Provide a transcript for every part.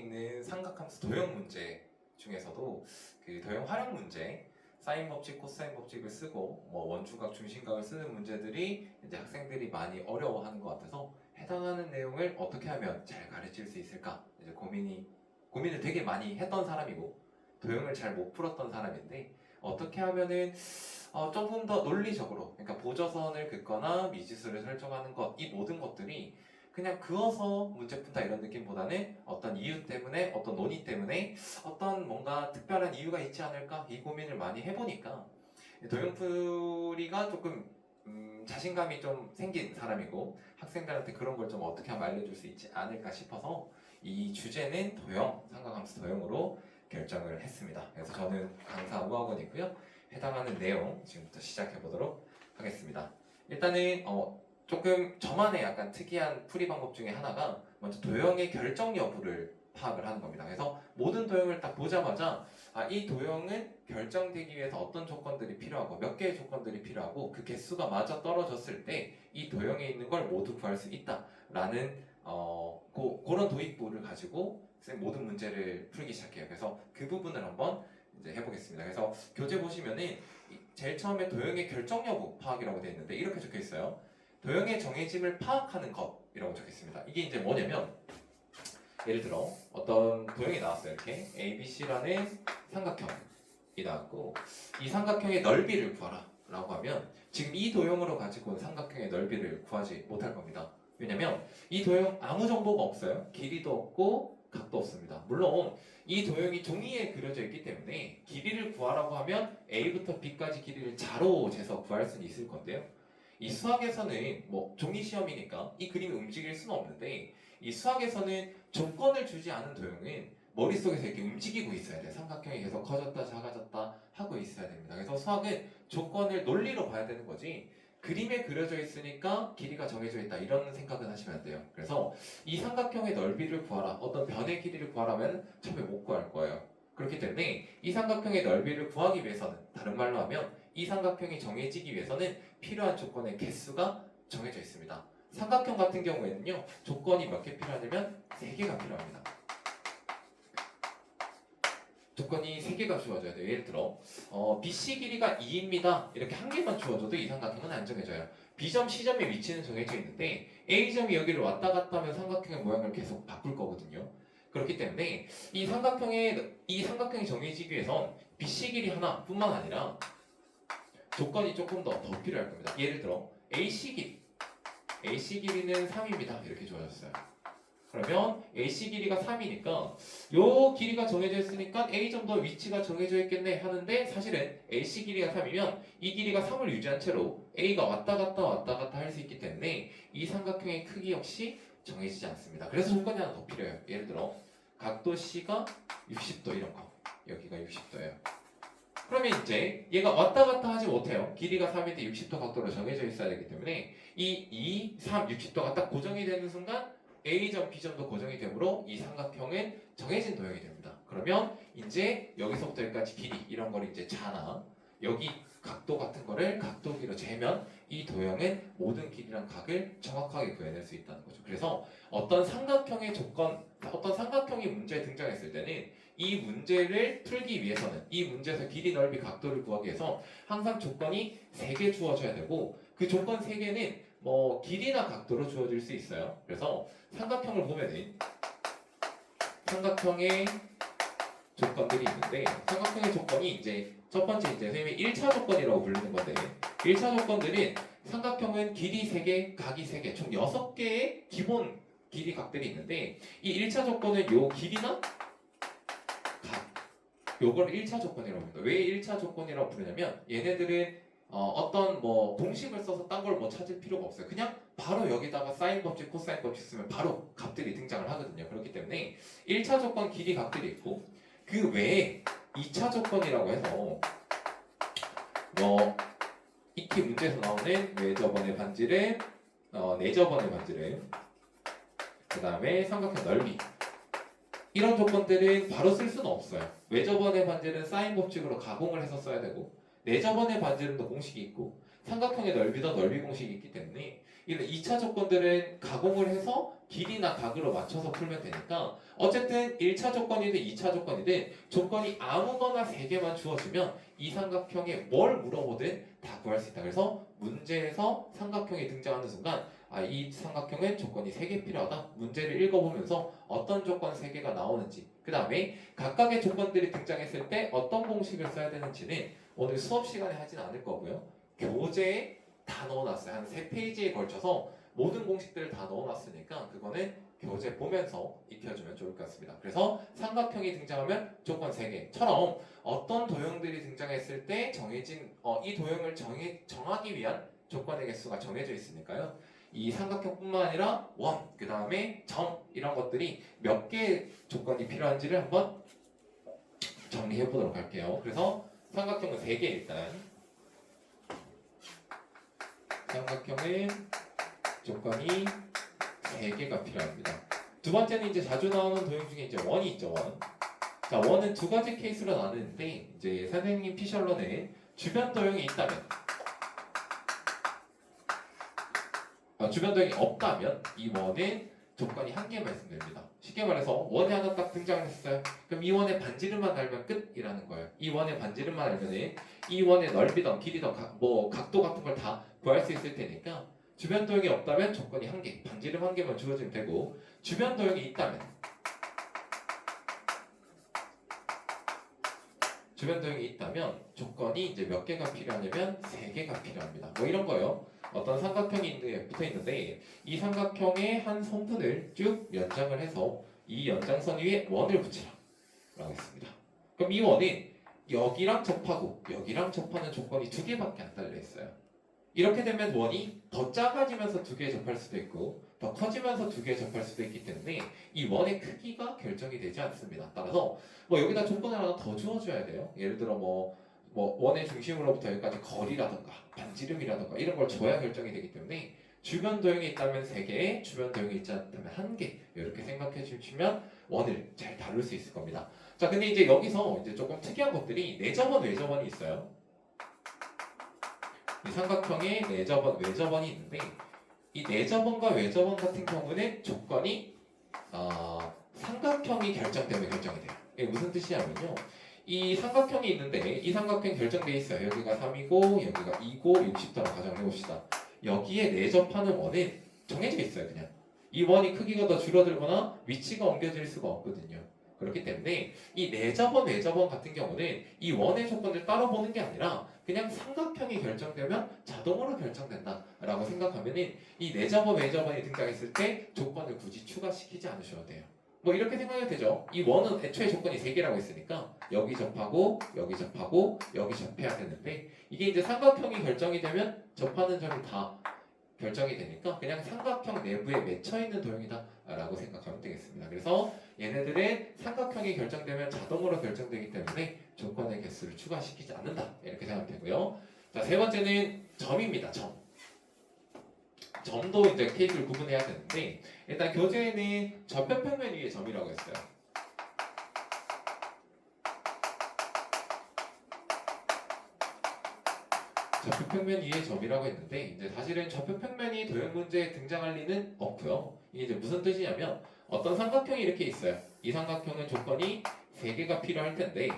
있는 삼각함수 도형 문제 중에서도 그 도형 활용 문제, 사인 법칙, 코사인 법칙을 쓰고 뭐 원주각, 중심각을 쓰는 문제들이 이제 학생들이 많이 어려워하는 것 같아서 해당하는 내용을 어떻게 하면 잘 가르칠 수 있을까 이제 고민을 되게 많이 했던 사람이고 도형을 잘 못 풀었던 사람인데 어떻게 하면은 조금 더 논리적으로 그러니까 보저선을 긋거나 미지수를 설정하는 것 이 모든 것들이 그냥 그어서 문제 푼다 이런 느낌보다는 어떤 이유 때문에 어떤 논의 때문에 어떤 뭔가 특별한 이유가 있지 않을까 이 고민을 많이 해보니까 도형풀이가 조금 자신감이 좀 생긴 사람이고 학생들한테 그런 걸 좀 어떻게 하면 알려줄 수 있지 않을까 싶어서 이 주제는 도형, 삼각함수 도형으로 결정을 했습니다. 그래서 저는 강사 우학원이고요. 해당하는 내용 지금부터 시작해 보도록 하겠습니다. 일단은 조금 저만의 약간 특이한 풀이 방법 중에 하나가 먼저 도형의 결정 여부를 파악을 하는 겁니다. 그래서 모든 도형을 딱 보자마자 이 도형은 결정되기 위해서 어떤 조건들이 필요하고 몇 개의 조건들이 필요하고 그 개수가 맞아 떨어졌을 때 이 도형에 있는 걸 모두 구할 수 있다라는 그런 도입부를 가지고 모든 문제를 풀기 시작해요. 그래서 그 부분을 한번 이제 해보겠습니다. 그래서 교재 보시면은 제일 처음에 도형의 결정 여부 파악이라고 되어 있는데 이렇게 적혀 있어요. 도형의 정해짐을 파악하는 것이라고 적혀 있습니다. 이게 이제 뭐냐면 예를 들어 어떤 도형이 나왔어요. 이렇게 ABC라는 삼각형이 나왔고 이 삼각형의 넓이를 구하라 라고 하면 지금 이 도형으로 가지고 온 삼각형의 넓이를 구하지 못할 겁니다. 왜냐면 이 도형 아무 정보가 없어요. 길이도 없고 각도 없습니다. 물론 이 도형이 종이에 그려져 있기 때문에 길이를 구하라고 하면 A부터 B까지 길이를 자로 재서 구할 수는 있을 건데요. 이 수학에서는 뭐 종이 시험이니까 이 그림이 움직일 수는 없는데 이 수학에서는 조건을 주지 않은 도형은 머릿속에서 이렇게 움직이고 있어야 돼요. 삼각형이 계속 커졌다 작아졌다 하고 있어야 됩니다. 그래서 수학은 조건을 논리로 봐야 되는 거지 그림에 그려져 있으니까 길이가 정해져 있다 이런 생각은 하시면 안 돼요. 그래서 이 삼각형의 넓이를 구하라 어떤 변의 길이를 구하라면 처음에 못 구할 거예요. 그렇기 때문에 이 삼각형의 넓이를 구하기 위해서는 다른 말로 하면 이 삼각형이 정해지기 위해서는 필요한 조건의 개수가 정해져 있습니다. 삼각형 같은 경우에는요 조건이 몇 개 필요하냐면 3개가 필요합니다. 조건이 3개가 주어져야 돼요. 예를 들어 BC 길이가 2입니다. 이렇게 한 개만 주어져도 이 삼각형은 안 정해져요. B점, C점의 위치는 정해져 있는데 A점이 여기를 왔다 갔다 하면 삼각형의 모양을 계속 바꿀 거거든요. 그렇기 때문에 이 삼각형이 정해지기 위해선 BC 길이 하나뿐만 아니라 조건이 조금 더 필요할 겁니다. 예를 들어 AC 길이는 3입니다. 이렇게 주어졌어요. 그러면 AC 길이가 3이니까 요 길이가 정해져 있으니까 A점도 위치가 정해져 있겠네 하는데 사실은 AC 길이가 3이면 이 길이가 3을 유지한 채로 A가 왔다 갔다 할 수 있기 때문에 이 삼각형의 크기 역시 정해지지 않습니다. 그래서 조건이 하나 더 필요해요. 예를 들어 각도 C가 60도 이런 거 여기가 60도예요. 그러면 이제 얘가 왔다 갔다 하지 못해요. 길이가 3인데 60도 각도로 정해져 있어야 되기 때문에 이 2, 3, 60도가 딱 고정이 되는 순간 A점, B점도 고정이 되므로 이 삼각형은 정해진 도형이 됩니다. 그러면 이제 여기서부터 여기까지 길이 이런 걸 이제 자나 여기 각도 같은 거를 각도기로 재면 이 도형은 모든 길이랑 각을 정확하게 구해낼 수 있다는 거죠. 그래서 어떤 삼각형이 문제에 등장했을 때는 이 문제를 풀기 위해서는 이 문제에서 길이, 넓이, 각도를 구하기 위해서 항상 조건이 3개 주어져야 되고 그 조건 3개는 뭐 길이나 각도로 주어질 수 있어요. 그래서 삼각형을 보면은 삼각형의 조건들이 있는데 삼각형의 조건이 이제 첫 번째 이제 선생님이 1차 조건이라고 부르는 건데 1차 조건들은 삼각형은 길이 3개, 각이 3개 총 6개의 기본 길이 각들이 있는데 이 1차 조건은 요 길이나 요걸 1차 조건이라고 합니다. 왜 1차 조건이라고 부르냐면 얘네들은 어떤 뭐 공식을 써서 딴 걸 뭐 찾을 필요가 없어요. 그냥 바로 여기다가 사인 법칙, 코사인 법칙 쓰면 바로 값들이 등장을 하거든요. 그렇기 때문에 1차 조건 길이 값들이 있고 그 외에 2차 조건이라고 해서 뭐 익히 문제에서 나오는 외접원의 반지름, 내접원의 반지름, 그 다음에 삼각형 넓이 이런 조건들은 바로 쓸 수는 없어요. 외접원의 반지는 사인 법칙으로 가공을 해서 써야 되고 내접원의 반지름도 공식이 있고 삼각형의 넓이도 넓이 공식이 있기 때문에 이런 2차 조건들은 가공을 해서 길이나 각으로 맞춰서 풀면 되니까 어쨌든 1차 조건이든 2차 조건이든 조건이 아무거나 3개만 주어지면 이 삼각형에 뭘 물어보든 다 구할 수 있다. 그래서 문제에서 삼각형이 등장하는 순간 이 삼각형은 조건이 3개 필요하다. 문제를 읽어보면서 어떤 조건 3개가 나오는지 그 다음에 각각의 조건들이 등장했을 때 어떤 공식을 써야 되는지는 오늘 수업 시간에 하진 않을 거고요. 교재에 다 넣어놨어요. 한 3페이지에 걸쳐서 모든 공식들을 다 넣어놨으니까 그거는 교재 보면서 익혀주면 좋을 것 같습니다. 그래서 삼각형이 등장하면 조건 3개처럼 어떤 도형들이 등장했을 때 정해진 이 도형을 정하기 위한 조건의 개수가 정해져 있으니까요. 이 삼각형뿐만 아니라 원, 그 다음에 점 이런 것들이 몇 개의 조건이 필요한지를 한번 정리해 보도록 할게요. 그래서 삼각형은 3개 일단 삼각형은 조건이 3개가 필요합니다. 두 번째는 이제 자주 나오는 도형 중에 이제 원이 있죠, 원. 자, 원은 2가지 케이스로 나누는데 이제 선생님 피셜로는 주변 도형이 있다면 주변 도형이 없다면 이 원은 조건이 1개만 있으면 됩니다. 쉽게 말해서 원이 하나 딱 등장했어요. 그럼 이 원의 반지름만 알면 끝이라는 거예요. 이 원의 반지름만 알면은 이 원의 넓이든 길이든 각도 같은 걸 다 구할 수 있을 테니까 주변 도형이 없다면 조건이 1개, 반지름 1개만 주어지면 되고 주변 도형이 있다면 조건이 이제 몇 개가 필요하냐면 3개가 필요합니다. 뭐 이런 거요. 어떤 삼각형이 붙어 있는데 이 삼각형의 한 성분을 쭉 연장을 해서 이 연장선 위에 원을 붙이라 라고 했습니다. 그럼 이 원은 여기랑 접하고 여기랑 접하는 조건이 2개밖에 안 달려 있어요. 이렇게 되면 원이 더 작아지면서 2개에 접할 수도 있고 더 커지면서 2개에 접할 수도 있기 때문에 이 원의 크기가 결정이 되지 않습니다. 따라서 여기다 조건을 하나 더 주어줘야 돼요. 예를 들어 원의 중심으로부터 여기까지 거리라던가 반지름이라던가 이런 걸 줘야 결정이 되기 때문에 주변 도형이 있다면 3개, 주변 도형이 있지 않다면 1개 이렇게 생각해 주시면 원을 잘 다룰 수 있을 겁니다. 자, 근데 이제 여기서 이제 조금 특이한 것들이 내접원, 외접원이 있어요. 이 삼각형에 내접원, 외접원이 있는데 이 내접원과 외접원 같은 경우는 조건이 삼각형이 결정되면 결정이 돼요. 이게 무슨 뜻이냐면요. 이 삼각형이 있는데 이 삼각형이 결정되어 있어요. 여기가 3이고 여기가 2고 60도라고 가정을 해봅시다. 여기에 내접하는 원은 정해져 있어요. 그냥 이 원이 크기가 더 줄어들거나 위치가 옮겨질 수가 없거든요. 그렇기 때문에 이 내접원, 외접원 같은 경우는 이 원의 조건을 따로 보는 게 아니라 그냥 삼각형이 결정되면 자동으로 결정된다 라고 생각하면은 이 내접원, 외접원이 등장했을 때 조건을 굳이 추가시키지 않으셔도 돼요. 이렇게 생각해도 되죠. 이 원은 애초에 조건이 3개라고 했으니까 여기 접하고 여기 접하고 여기 접해야 되는데 이게 이제 삼각형이 결정이 되면 접하는 점이 다 결정이 되니까 그냥 삼각형 내부에 맺혀있는 도형이다 라고 생각하면 되겠습니다. 그래서 얘네들은 삼각형이 결정되면 자동으로 결정되기 때문에 조건의 개수를 추가시키지 않는다 이렇게 생각하면 되고요. 자, 세 번째는 점입니다. 점도 이제 케이스를 구분해야 되는데 일단 교재에는 접편평면 위의 점이라고 했어요. 접편평면 위의 점이라고 했는데 이제 사실은 접편평면이 도형 문제에 등장할 리는 없고요. 이게 이제 무슨 뜻이냐면 어떤 삼각형이 이렇게 있어요. 이 삼각형은 조건이 3개가 필요할 텐데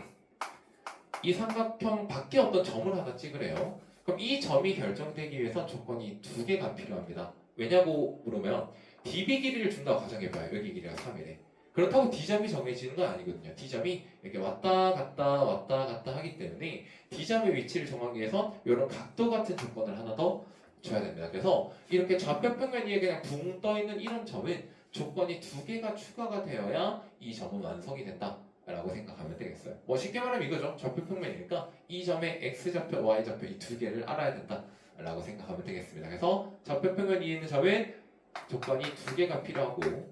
이 삼각형 밖에 어떤 점을 하나 찍으래요. 그럼 이 점이 결정되기 위해서 조건이 2개가 필요합니다. 왜냐고 물으면 DB 길이를 준다고 가정해봐요. 여기 길이가 3이래. 그렇다고 D점이 정해지는 건 아니거든요. D점이 이렇게 왔다 갔다 하기 때문에 D점의 위치를 정하기 위해서 이런 각도 같은 조건을 하나 더 줘야 됩니다. 그래서 이렇게 좌표평면 위에 그냥 붕 떠있는 이런 점은 조건이 2개가 추가가 되어야 이 점은 완성이 된다 라고 생각하면 되겠어요. 쉽게 말하면 이거죠. 좌표평면이니까 이 점의 X좌표, Y좌표 이 2개를 알아야 된다 라고 생각하면 되겠습니다. 그래서 좌표평면 위에 있는 점은 조건이 2개가 필요하고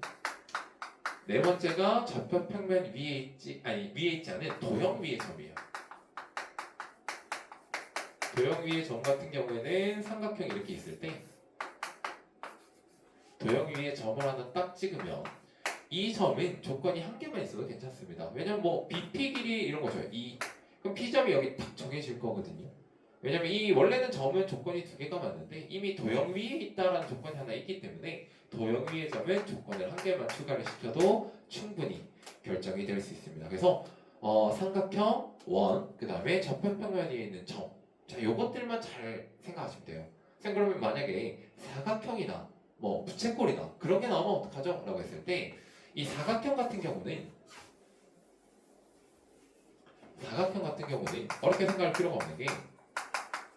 네 번째가 좌표평면 위에 있지 않은 도형 위의 점이에요. 도형 위의 점 같은 경우에는 삼각형이 이렇게 있을 때 도형 위에 점을 하나 딱 찍으면 이 점은 조건이 1개만 있어도 괜찮습니다. 왜냐면 BP 길이 이런 거죠. 그럼 P점이 여기 딱 정해질 거거든요. 왜냐면 이 원래는 점은 조건이 두 개가 맞는데 이미 도형 위에 있다라는 조건이 하나 있기 때문에 도형 위의 점은 조건을 한 개만 추가를 시켜도 충분히 결정이 될 수 있습니다. 그래서 삼각형, 원, 그 다음에 접편평면 위에 있는 점, 자 요것들만 잘 생각하시면 돼요. 쌤 그러면 만약에 사각형이나 뭐 부채꼴이나 그런 게 나오면 어떡하죠? 라고 했을 때 이 사각형 같은 경우는 어렵게 생각할 필요가 없는 게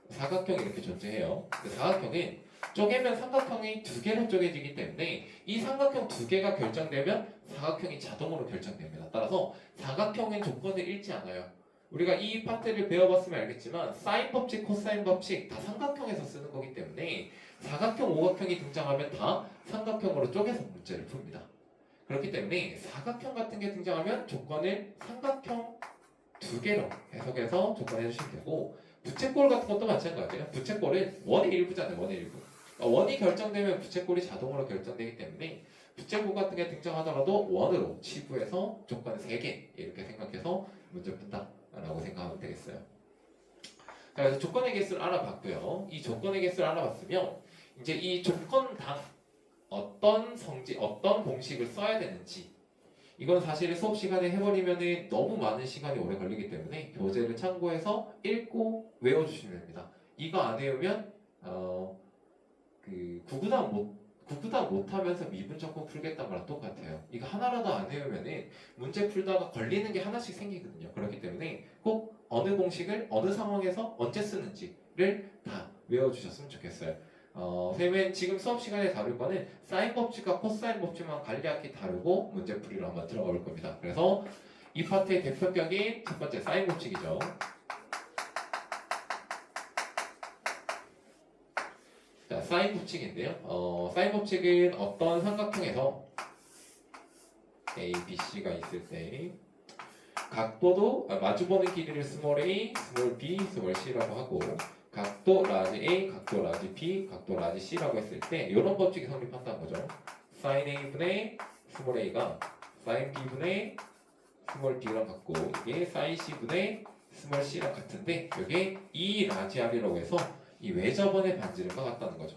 사각형이 이렇게 존재해요. 근데 사각형은 쪼개면 삼각형이 두 개로 쪼개지기 때문에 이 삼각형 두 개가 결정되면 사각형이 자동으로 결정됩니다. 따라서 사각형의 조건을 잃지 않아요. 우리가 이 파트를 배워봤으면 알겠지만 사인 법칙, 코사인 법칙 다 삼각형에서 쓰는 거기 때문에 사각형, 오각형이 등장하면 다 삼각형으로 쪼개서 문제를 풉니다. 그렇기 때문에 사각형 같은 게 등장하면 조건을 삼각형 두 개로 해석해서 조건해 주시면 되고 부채꼴 같은 것도 마찬가지예요. 부채꼴은 원의 일부잖아요. 원의 일부. 원이 결정되면 부채꼴이 자동으로 결정되기 때문에 부채꼴 같은 게 등장하더라도 원으로 치부해서 조건 3개 이렇게 생각해서 문제 푼다라고 생각하면 되겠어요. 자, 그래서 조건의 개수를 알아봤고요. 이 조건의 개수를 알아봤으면 이제 이 조건당 어떤 공식을 써야 되는지 이건 사실 수업 시간에 해버리면 너무 많은 시간이 오래 걸리기 때문에 교재를 참고해서 읽고 외워주시면 됩니다. 이거 안 외우면 구구단 못하면서 미분적분 풀겠다는 거랑 똑같아요. 이거 하나라도 안 외우면은 문제 풀다가 걸리는 게 하나씩 생기거든요. 그렇기 때문에 꼭 어느 공식을 어느 상황에서 언제 쓰는지를 다 외워주셨으면 좋겠어요. 쌤은 지금 수업 시간에 다룰 거는 사인 법칙과 코사인 법칙만 간략히 다루고 문제풀이로 한번 들어가 볼 겁니다. 그래서 이 파트의 대표격인 첫 번째 사인 법칙이죠. 자, 사인 법칙인데요. 사인 법칙은 어떤 삼각형에서 A, B, C가 있을 때 각도도 마주보는 길이를 스몰 a, 스몰 b, 스몰 c라고 하고 각도 라지 A, 각도 라지 B, 각도 라지 C라고 했을 때 이런 법칙이 성립한다는 거죠. sin A분의 스몰 a가 sin B분의 스몰 b랑 같고 이게 sin C분의 스몰 c랑 같은데 이게 E 라지 R이라고 해서 이 외접원의 반지름과 같다는 거죠.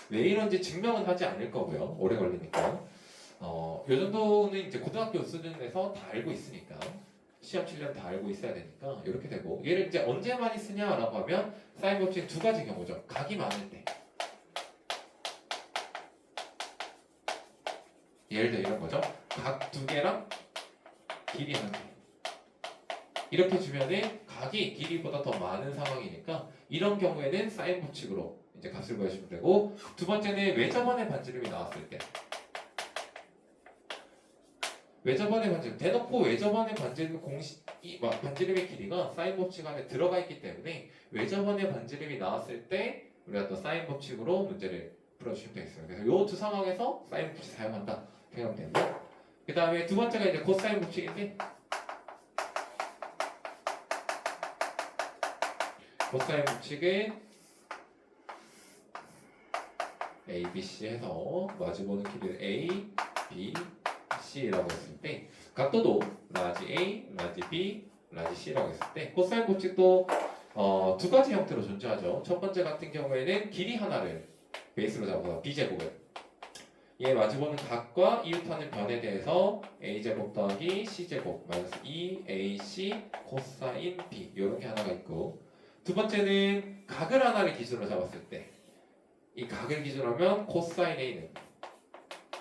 왜 이런지 증명은 하지 않을 거고요. 오래 걸리니까. 요 정도는 이제 고등학교 수준에서 다 알고 있으니까 시험 치려면 다 알고 있어야 되니까 이렇게 되고 얘를 이제 언제 많이 쓰냐라고 하면 사인 법칙 두 가지 경우죠. 각이 많을 때 예를 들어 이런 거죠. 각 두 개랑 길이 한 개 이렇게 주면은 각이 길이보다 더 많은 상황이니까 이런 경우에는 사인 법칙으로 이제 값을 구해주면 되고 두 번째는 외접원의 반지름이 나왔을 때 외접원의 반지름 대놓고 외접원의 반지름 반지름의 길이가 사인 법칙 안에 들어가 있기 때문에 외접원의 반지름이 나왔을 때 우리가 또 사인 법칙으로 문제를 풀어주시면 되겠습니다. 그래서 이 두 상황에서 사인 법칙 사용한다 생각하면 됩니다. 그 다음에 두 번째가 이제 코사인 법칙인데 코사인 법칙은 A, B, C 해서 마주보는 길이를 A, B, C라고 했을 때 각도도 라지 A, 라지 B, 라지 C라고 했을 때 코사인 법칙도 두 가지 형태로 존재하죠. 첫 번째 같은 경우에는 길이 하나를 베이스로 잡아서 B제곱을 얘 마주보는 각과 이웃하는 변에 대해서 A제곱 더하기 C제곱 마이너스 2AC 코사인 B 이렇게 하나가 있고 두 번째는 각을 하나를 기준으로 잡았을 때 이 각을 기준으로 하면 코사인 A는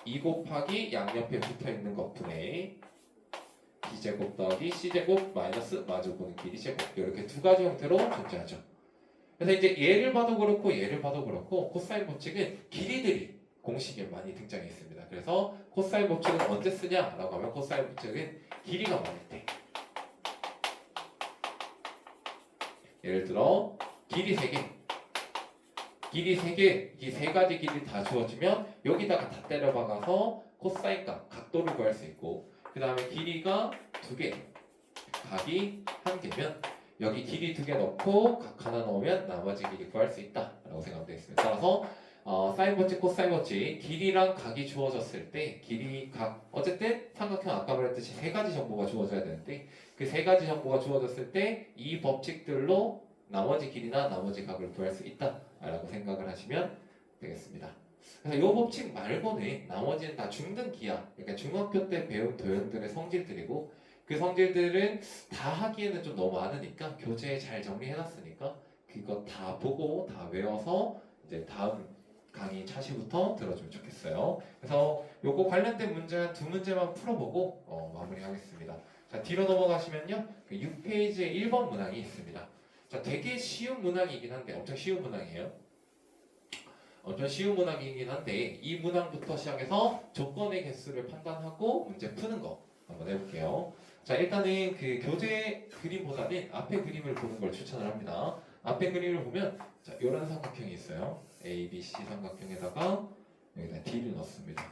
2 곱하기 양옆에 붙어있는 것분의 B제곱 더하기 C제곱 마이너스 마주보는 길이 제곱 이렇게 두 가지 형태로 존재하죠. 그래서 이제 얘를 봐도 그렇고 얘를 봐도 그렇고 코사인 법칙은 길이들이 공식에 많이 등장해 있습니다. 그래서 코사인 법칙은 언제 쓰냐라고 하면 코사인 법칙은 길이가 많을 때 예를 들어 길이 3개 길이 3개, 이 세 가지 길이 다 주어지면 여기다가 다 때려 박아서 코사인 값, 각도를 구할 수 있고 그 다음에 길이가 2개, 각이 1개면 여기 길이 2개 넣고 각 하나 넣으면 나머지 길이 구할 수 있다라고 생각하면 되겠습니다. 따라서 사인 법칙, 코사인 법칙, 길이랑 각이 주어졌을 때 길이, 각 어쨌든 삼각형 아까 말했듯이 세 가지 정보가 주어져야 되는데 그 세 가지 정보가 주어졌을 때 이 법칙들로 나머지 길이나 나머지 각을 구할 수 있다라고 생각을 하시면 되겠습니다. 그래서 이 법칙 말고는 나머지는 다 중등기하, 그러니까 중학교 때 배운 도형들의 성질들이고 그 성질들은 다 하기에는 좀 너무 많으니까 교재에 잘 정리해놨으니까 그거 다 보고 다 외워서 이제 다음 강의 차시부터 들어주면 좋겠어요. 그래서 요거 관련된 문제 한 두 문제만 풀어보고 마무리하겠습니다. 자, 뒤로 넘어가시면요. 그 6페이지에 1번 문항이 있습니다. 자, 되게 쉬운 문항이긴 한데 엄청 쉬운 문항이에요. 엄청 쉬운 문항이긴 한데 이 문항부터 시작해서 조건의 개수를 판단하고 문제 푸는 거 한번 해볼게요. 자, 일단은 그 교재 그림보다는 앞에 그림을 보는 걸 추천을 합니다. 앞에 그림을 보면 자, 이런 삼각형이 있어요. A, B, C 삼각형에다가 여기다 D를 넣습니다.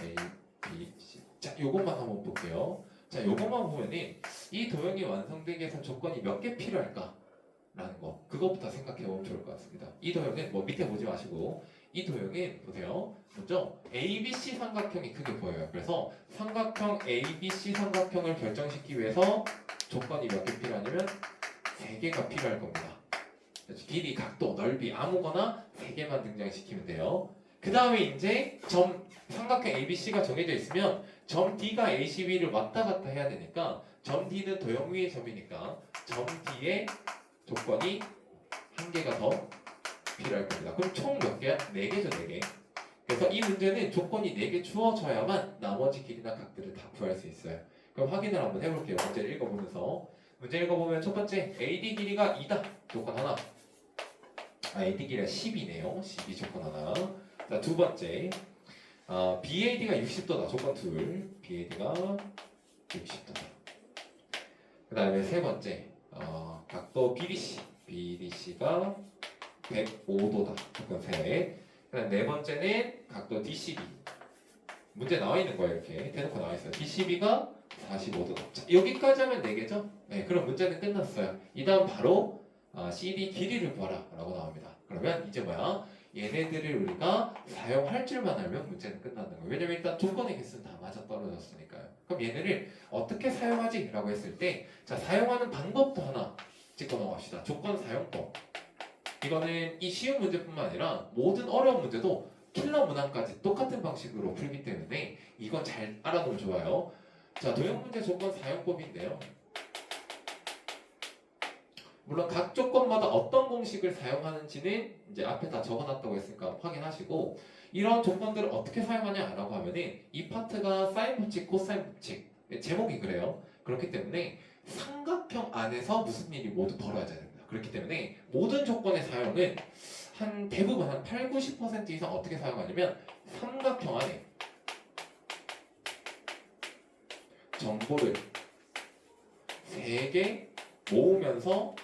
A, B, C. 자, 요것만 한번 볼게요. 자, 요것만 보면은 이 도형이 완성되기 위해서 조건이 몇 개 필요할까? 라는 거. 그것부터 생각해 보면 좋을 것 같습니다. 이 도형은 뭐 밑에 보지 마시고 이 도형은 보세요. 먼저 ABC 삼각형이 크게 보여요. 그래서 삼각형 ABC 삼각형을 결정시키기 위해서 조건이 몇 개 필요하냐면 3개가 필요할 겁니다. 길이, 각도, 넓이 아무거나 3개만 등장시키면 돼요. 그 다음에 이제 삼각형 ABC가 정해져 있으면 점 D가 ACB를 왔다 갔다 해야 되니까 점 D는 도형 위의 점이니까 점 D에 조건이 1개가 더 필요할 겁니다. 그럼 총 몇 개야? 4개죠, 4개. 그래서 이 문제는 조건이 4개 주어져야만 나머지 길이나 각들을 다 구할 수 있어요. 그럼 확인을 한번 해볼게요. 문제를 읽어보면서. 문제 읽어보면 첫 번째, AD 길이가 2다. 조건 하나. AD 길이가 10이네요. 12 조건 하나. 자, 두 번째, BAD가 60도다. 조건 둘. BAD가 60도다. 그 다음에 세 번째, 각도 BDC. BDC가 105도다. 조건 셋. 그 다음 네 번째는 각도 DCB. 문제 나와 있는 거예요. 이렇게 대놓고 나와 있어요. DCB가 45도다. 자, 여기까지 하면 4개죠? 네, 그럼 문제는 끝났어요. 이 다음 바로 CD 길이를 구하라 라고 나옵니다. 그러면 이제 뭐야? 얘네들을 우리가 사용할 줄만 알면 문제는 끝나는 거예요. 왜냐면 일단 조건의 개수는 다 맞아떨어졌으니까요. 그럼 얘네를 어떻게 사용하지? 라고 했을 때 자, 사용하는 방법도 하나 짚고 넘어갑시다. 조건 사용법. 이거는 이 쉬운 문제뿐만 아니라 모든 어려운 문제도 킬러 문항까지 똑같은 방식으로 풀기 때문에 이건 잘 알아두면 좋아요. 자, 도형 문제 조건 사용법인데요. 물론 각 조건마다 어떤 공식을 사용하는지는 이제 앞에 다 적어놨다고 했으니까 확인하시고 이런 조건들을 어떻게 사용하냐라고 하면은 이 파트가 사인 법칙, 코사인 법칙 제목이 그래요. 그렇기 때문에 삼각형 안에서 무슨 일이 모두 벌어져야 됩니다. 그렇기 때문에 모든 조건의 사용은 대부분 한 8, 90% 이상 어떻게 사용하냐면 삼각형 안에 정보를 3개 모으면서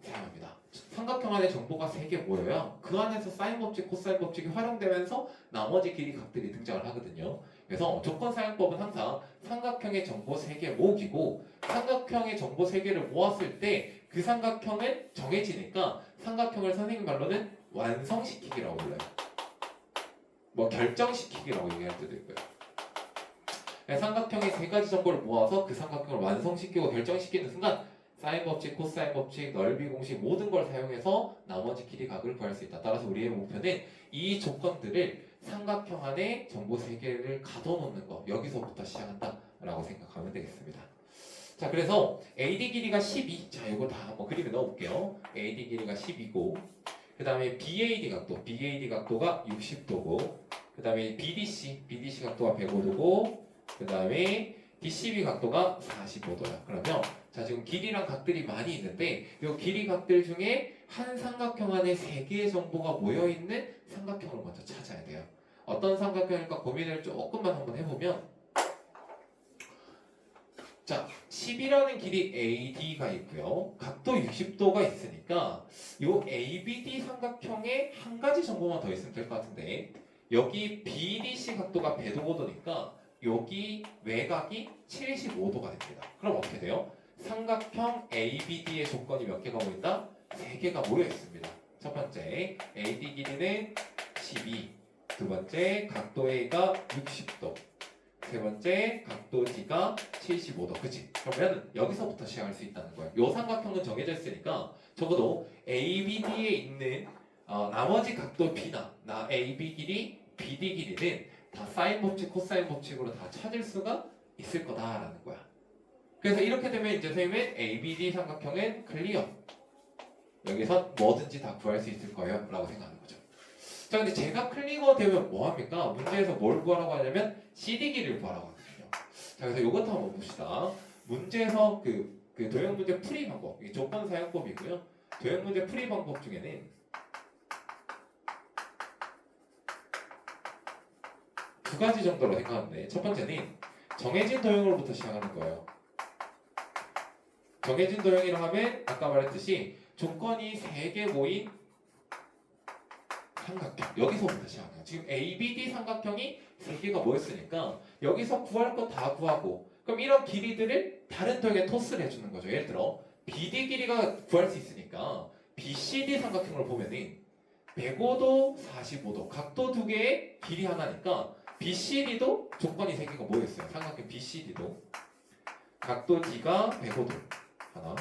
사용합니다. 삼각형 안에 정보가 3개 모여야 그 안에서 사인 법칙, 코사인 법칙이 활용되면서 나머지 길이 각들이 등장을 하거든요. 그래서 조건 사용법은 항상 삼각형의 정보 3개 모으기고 삼각형의 정보 3개를 모았을 때 그 삼각형은 정해지니까 삼각형을 선생님 말로는 완성시키기라고 불러요. 뭐 결정시키기라고 얘기할 때도 있고요. 삼각형의 3가지 정보를 모아서 그 삼각형을 완성시키고 결정시키는 순간 사인 법칙, 코사인 법칙, 넓이 공식 모든 걸 사용해서 나머지 길이 각을 구할 수 있다. 따라서 우리의 목표는 이 조건들을 삼각형 안에 정보 3개를 가둬놓는 거 여기서부터 시작한다 라고 생각하면 되겠습니다. 자, 그래서 AD 길이가 12. 자, 이거 다 한번 그림에 넣어볼게요. AD 길이가 10이고 그 다음에 BAD 각도가 60도고 그 다음에 BDC 각도가 105도고 그 다음에 DCB 각도가 45도야. 그러면 자, 지금 길이랑 각들이 많이 있는데 이 길이 각들 중에 한 삼각형 안에 3개의 정보가 모여있는 삼각형을 먼저 찾아야 돼요. 어떤 삼각형일까 고민을 조금만 한번 해보면 자, 10이라는 길이 AD가 있고요. 각도 60도가 있으니까 이 ABD 삼각형에 한 가지 정보만 더 있으면 될 것 같은데 여기 BDC 각도가 105도니까 여기 외곽이 75도가 됩니다. 그럼 어떻게 돼요? 삼각형 ABD의 조건이 몇 개가 모인다? 3개가 모여 있습니다. 첫 번째 AD 길이는 12, 두 번째 각도 A가 60도, 세 번째 각도 D가 75도. 그치? 그러면 여기서부터 시작할 수 있다는 거야. 요 삼각형은 정해져 있으니까 적어도 ABD에 있는 나머지 각도 B나 AB 길이, BD 길이는 다 사인 법칙, 코사인 법칙으로 다 찾을 수가 있을 거다라는 거야. 그래서 이렇게 되면 이제 선생님은 ABD 삼각형은 클리어. 여기서 뭐든지 다 구할 수 있을 거예요 라고 생각하는 거죠. 자, 근데 제가 클리어 되면 뭐합니까? 문제에서 뭘 구하라고 하냐면 CD 길이를 구하라고 하거든요. 자, 그래서 이것도 한번 봅시다. 문제에서 그 도형 문제 풀이 방법, 이게 조건 사용법이고요. 도형 문제 풀이 방법 중에는 두 가지 정도로 생각하는데, 첫 번째는 정해진 도형으로부터 시작하는 거예요. 정해진 도형이라 하면 아까 말했듯이 조건이 3개 모인 삼각형, 여기서부터 시작해요. 지금 ABD 삼각형이 3개가 모였으니까 여기서 구할 거 다 구하고, 그럼 이런 길이들을 다른 도형에 토스를 해주는 거죠. 예를 들어 BD 길이가 구할 수 있으니까 BCD 삼각형을 보면은 105도, 45도 각도 두 개의 길이 하나니까 BCD도 조건이 3개가 모였어요. 삼각형 BCD도 각도 D가 105도 하나,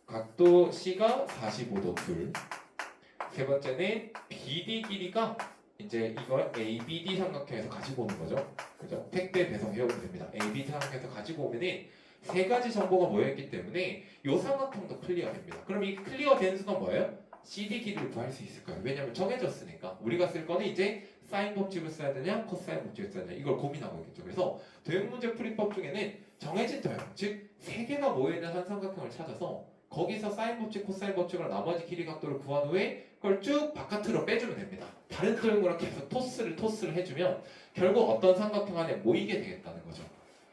각도 C가 45도 둘, 세 번째는 BD 길이가 이제 이걸 ABD 삼각형에서 가지고 오는 거죠. 그죠? 택배 배송 해오면 됩니다. ABD 삼각형에서 가지고 오면은 세 가지 정보가 모여있기 때문에 이 삼각형도 클리어됩니다. 그럼 이 클리어된 순간 뭐예요? CD 길이를 구할 수 있을 거예요. 왜냐면 정해졌으니까. 우리가 쓸 거는 이제 사인 법칙을 써야 되냐, 코사인 법칙을 써야 되냐 이걸 고민하고 있겠죠. 그래서 도형 문제 풀이법 중에는 정해진 도형, 즉 세 개가 모여있는 한 삼각형을 찾아서 거기서 사인 법칙, 코사인 법칙으로 나머지 길이 각도를 구한 후에 그걸 쭉 바깥으로 빼주면 됩니다. 다른 도형으로 계속 토스를 해주면 결국 어떤 삼각형 안에 모이게 되겠다는 거죠.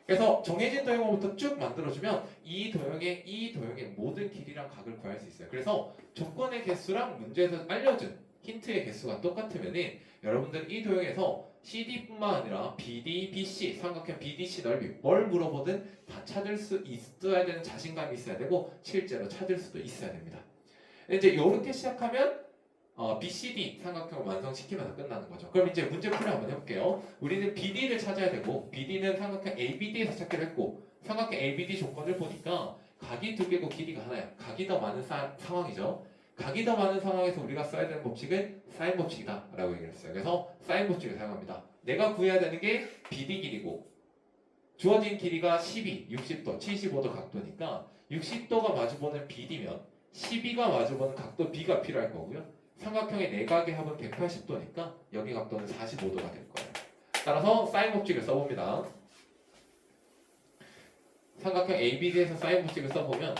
그래서 정해진 도형으로부터 쭉 만들어주면 이 도형의 모든 길이랑 각을 구할 수 있어요. 그래서 조건의 개수랑 문제에서 알려준 힌트의 개수가 똑같으면은 여러분들은 이 도형에서 CD뿐만 아니라 BD, BC, 삼각형 BDC 넓이 뭘 물어보든 다 찾을 수 있어야 되는 자신감이 있어야 되고 실제로 찾을 수도 있어야 됩니다. 이제 이렇게 시작하면 BCD 삼각형을 완성시키면서 끝나는 거죠. 그럼 이제 문제 풀이 한번 해볼게요. 우리는 BD를 찾아야 되고 BD는 삼각형 ABD에서 찾기로 했고 삼각형 ABD 조건을 보니까 각이 두 개고 길이가 하나야. 각이 더 많은 상황이죠. 각이 더 많은 상황에서 우리가 써야 되는 법칙은 사인 법칙이다 라고 얘기를 했어요. 그래서 사인 법칙을 사용합니다. 내가 구해야 되는 게 BD 길이고 주어진 길이가 12, 60도, 75도 각도니까 60도가 마주보는 BD면 12가 마주보는 각도 B가 필요할 거고요. 삼각형의 내각의 합은 180도니까 여기 각도는 45도가 될 거예요. 따라서 사인 법칙을 써봅니다. 삼각형 ABD에서 사인 법칙을 써보면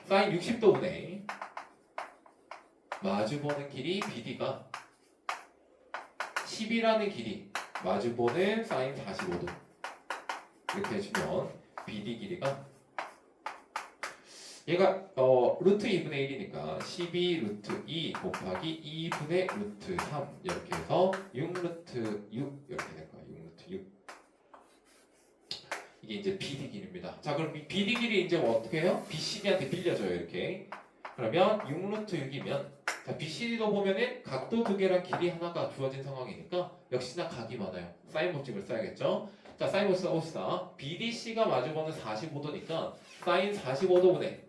사인 60도분의 마주보는 길이 BD가 10이라는 길이 마주보는 사인 45도 이렇게 해주면 BD 길이가 얘가 루트 2분의 1이니까 12 루트 2 곱하기 2분의 루트 3 이렇게 해서 6 루트 6 이렇게 될 거예요. 6 루트 6 이게 이제 BD 길이입니다. 자, 그럼 이 BD 길이 이제 뭐 어떻게 해요? BCD한테 빌려줘요. 이렇게. 그러면 6 루트 6이면 자, BCD도 보면은 각도 두 개랑 길이 하나가 주어진 상황이니까 역시나 각이 많아요. 사인 법칙을 써야겠죠? 자, 사인 법칙 써봅시다. BDC가 마주보는 45도니까 사인 45도분의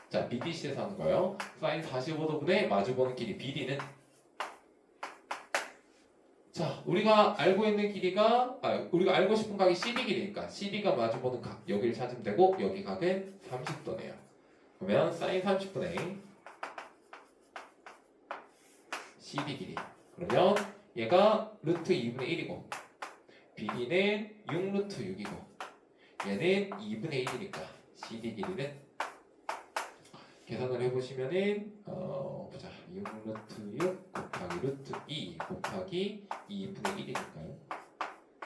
자, BDC에서 하는 거예요. 사인 45도분의 마주보는 길이 BD는 자, 우리가 알고 있는 길이가 우리가 알고 싶은 각이 CD 길이니까 CD가 마주보는 각 여기를 찾으면 되고 여기 각은 30도네요. 그러면 사인 30분의 CD 길이 그러면 얘가 루트 2분의 1이고 BD는 6 루트 6이고 얘는 2분의 1이니까 CD 길이는 계산을 해보시면은 보자 6 루트 6 곱하기 루트 2 곱하기 2분의 1이니까요.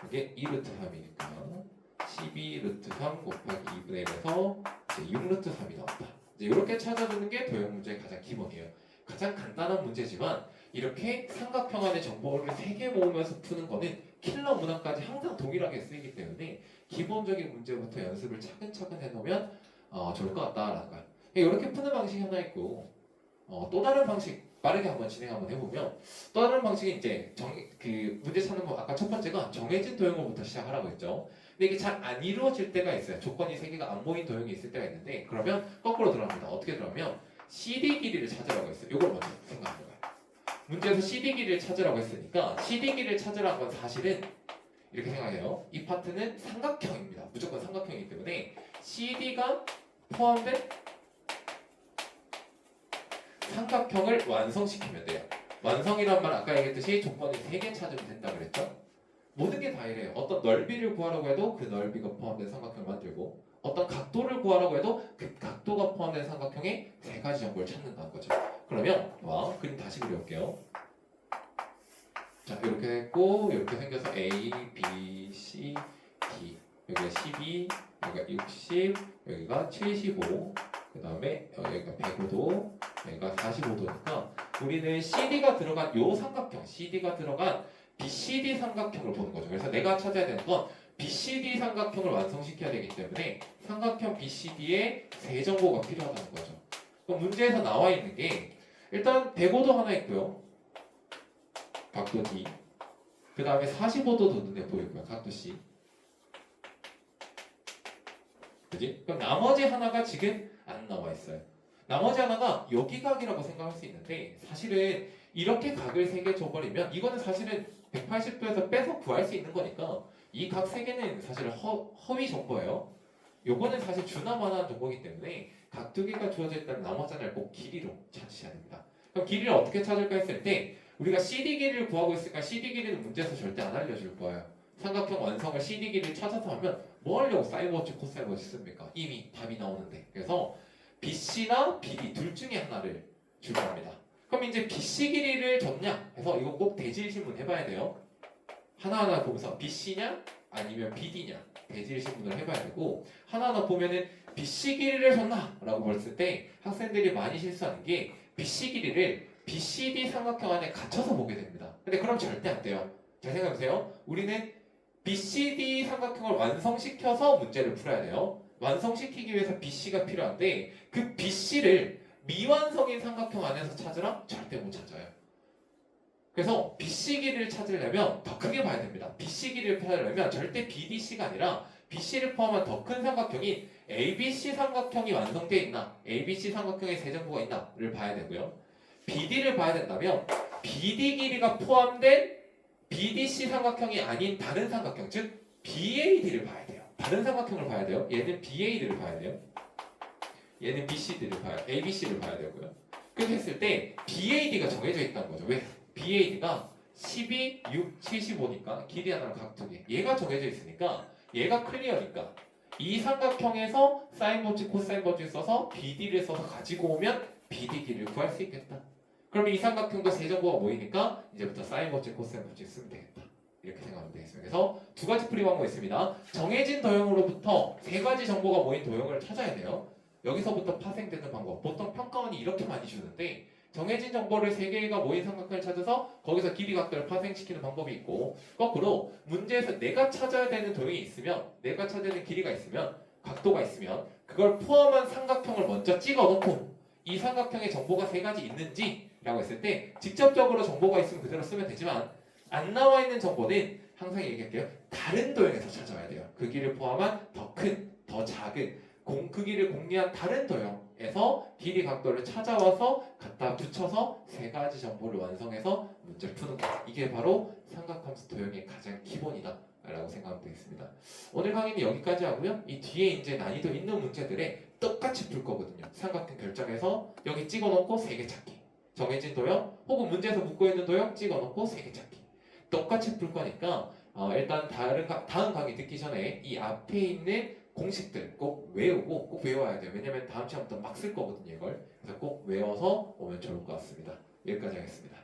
이게 2 루트 3이니까 12 루트 3 곱하기 2분의 1에서 이제 6 루트 3이 나왔다. 이제 이렇게 찾아주는 게 도형 문제의 가장 기본이에요. 가장 간단한 문제지만 이렇게 삼각형 안의 정보를 3개 모으면서 푸는 거는 킬러 문항까지 항상 동일하게 쓰이기 때문에 기본적인 문제부터 연습을 차근차근 해놓으면 좋을 것 같다라는 거예요. 이렇게 푸는 방식이 하나 있고 또 다른 방식 빠르게 한번 진행 한번 해보면 또 다른 방식이 이제 그 문제 찾는 거 아까 첫 번째가 정해진 도형으로부터 시작하라고 했죠. 근데 이게 잘 안 이루어질 때가 있어요. 조건이 세 개가 안 모인 도형이 있을 때가 있는데 그러면 거꾸로 들어갑니다. 어떻게 들어가면 CD 길이를 찾으라고 했어요. 이걸 먼저 생각하는 거예요. 문제에서 CD 길이를 찾으라고 했으니까 CD 길이를 찾으라는 건 사실은 이렇게 생각해요. 이 파트는 삼각형입니다. 무조건 삼각형이기 때문에 CD가 포함된 삼각형을 완성시키면 돼요. 완성이란 말 아까 얘기했듯이 조건이 3개 찾으면 된다 그랬죠? 모든 게 다 이래요. 어떤 넓이를 구하라고 해도 그 넓이가 포함된 삼각형을 만들고 어떤 각도를 구하라고 해도 그 각도가 포함된 삼각형의 3가지 정보를 찾는다는 거죠. 그러면 그림 다시 그려볼게요. 자, 이렇게 됐고 이렇게 생겨서 A, B, C, D 여기가 12, 여기가 60, 여기가 75, 그 다음에 여기가 105도, 여기가 45도니까 우리는 CD가 들어간 요 삼각형, CD가 들어간 BCD 삼각형을 보는 거죠. 그래서 내가 찾아야 되는 건 BCD 삼각형을 완성시켜야 되기 때문에 삼각형 BCD에 세 정보가 필요하다는 거죠. 그럼 문제에서 나와 있는 게 일단 105도 하나 있고요. 각도 D. 그 다음에 45도도 눈에 보이고요. 각도 C. 그지? 그럼 나머지 하나가 지금 안 나와 있어요. 나머지 하나가 여기 각이라고 생각할 수 있는데 사실은 이렇게 각을 3개 줘버리면 이거는 사실은 180도에서 빼서 구할 수 있는 거니까 이 각 3개는 사실 허위 정보예요. 요거는 사실 주나마나한 정보이기 때문에 각 2개가 주어져 있다면 나머지 하나를 꼭 길이로 찾으셔야 됩니다. 그럼 길이를 어떻게 찾을까 했을 때 우리가 CD 길이를 구하고 있으니까 CD 길이는 문제에서 절대 안 알려줄 거예요. 삼각형 완성을 CD 길이를 찾아서 하면 뭐 하려고 사인버치 코사인버치 씁니까? 이미 답이 나오는데. 그래서 BC나 BD 둘 중에 하나를 줄 겁니다. 그럼 이제 BC 길이를 줬냐 해서 이거 꼭 대질신문 해봐야 돼요. 하나하나 보면서 BC냐 아니면 BD냐 대질신문을 해봐야 되고 하나하나 보면은 BC 길이를 줬나 라고 봤을 때 학생들이 많이 실수하는 게 BC 길이를 BCD 삼각형 안에 갇혀서 보게 됩니다. 근데 그럼 절대 안 돼요. 잘 생각해보세요. 우리는 BCD 삼각형을 완성시켜서 문제를 풀어야 돼요. 완성시키기 위해서 BC가 필요한데 그 BC를 미완성인 삼각형 안에서 찾으라? 절대 못 찾아요. 그래서 BC 길이를 찾으려면 더 크게 봐야 됩니다. BC 길이를 찾으려면 절대 BDC가 아니라 BC를 포함한 더 큰 삼각형인 ABC 삼각형이 완성되어 있나 ABC 삼각형의 세 정보가 있나를 봐야 되고요. BD를 봐야 된다면 BD 길이가 포함된 BDC 삼각형이 아닌 다른 삼각형 즉 BAD를 봐야 돼요. 다른 삼각형을 봐야 돼요. 얘는 BAD를 봐야 돼요. 얘는 BCD를 봐야 ABC를 봐야 되고요. 그렇게 했을 때 BAD가 정해져 있다는 거죠. 왜? BAD가 12, 6, 75니까 길이 하나랑 각 2개. 얘가 정해져 있으니까 얘가 클리어니까 이 삼각형에서 사인 버치, 코사인 버치 써서 BD를 써서 가지고 오면 BD 길이를 구할 수 있겠다. 그럼 이 삼각형도 세 정보가 모이니까 이제부터 사인 버치, 코사인 버치 쓰면 되겠다. 이렇게 생각하면 되겠습니다. 그래서 2가지 풀이 방법이 있습니다. 정해진 도형으로부터 3가지 정보가 모인 도형을 찾아야 돼요. 여기서부터 파생되는 방법. 보통 평가원이 이렇게 많이 주는데 정해진 정보를 3개가 모인 삼각형을 찾아서 거기서 길이 각도를 파생시키는 방법이 있고 거꾸로 문제에서 내가 찾아야 되는 도형이 있으면 내가 찾아야 되는 길이가 있으면 각도가 있으면 그걸 포함한 삼각형을 먼저 찍어놓고 이 삼각형에 정보가 3가지 있는지 라고 했을 때 직접적으로 정보가 있으면 그대로 쓰면 되지만 안 나와 있는 정보는 항상 얘기할게요. 다른 도형에서 찾아와야 돼요. 그 길을 포함한 더 큰, 더 작은 크기를 공유한 다른 도형에서 길이 각도를 찾아와서 갖다 붙여서 3가지 정보를 완성해서 문제를 푸는 거. 이게 바로 삼각함수 도형의 가장 기본이다 라고 생각하면 되겠습니다. 오늘 강의는 여기까지 하고요. 이 뒤에 이제 난이도 있는 문제들에 똑같이 풀 거거든요. 삼각형 결정해서 여기 찍어놓고 3개 찾기. 정해진 도형 혹은 문제에서 묻고 있는 도형 찍어놓고 3개 찾기. 똑같이 풀 거니까 일단 다음 강의 듣기 전에 이 앞에 있는 공식들 꼭 외우고 꼭 외워야 돼요. 왜냐면 다음 시험부터 막 쓸 거거든요. 이걸. 그래서 꼭 외워서 오면 좋을 것 같습니다. 여기까지 하겠습니다.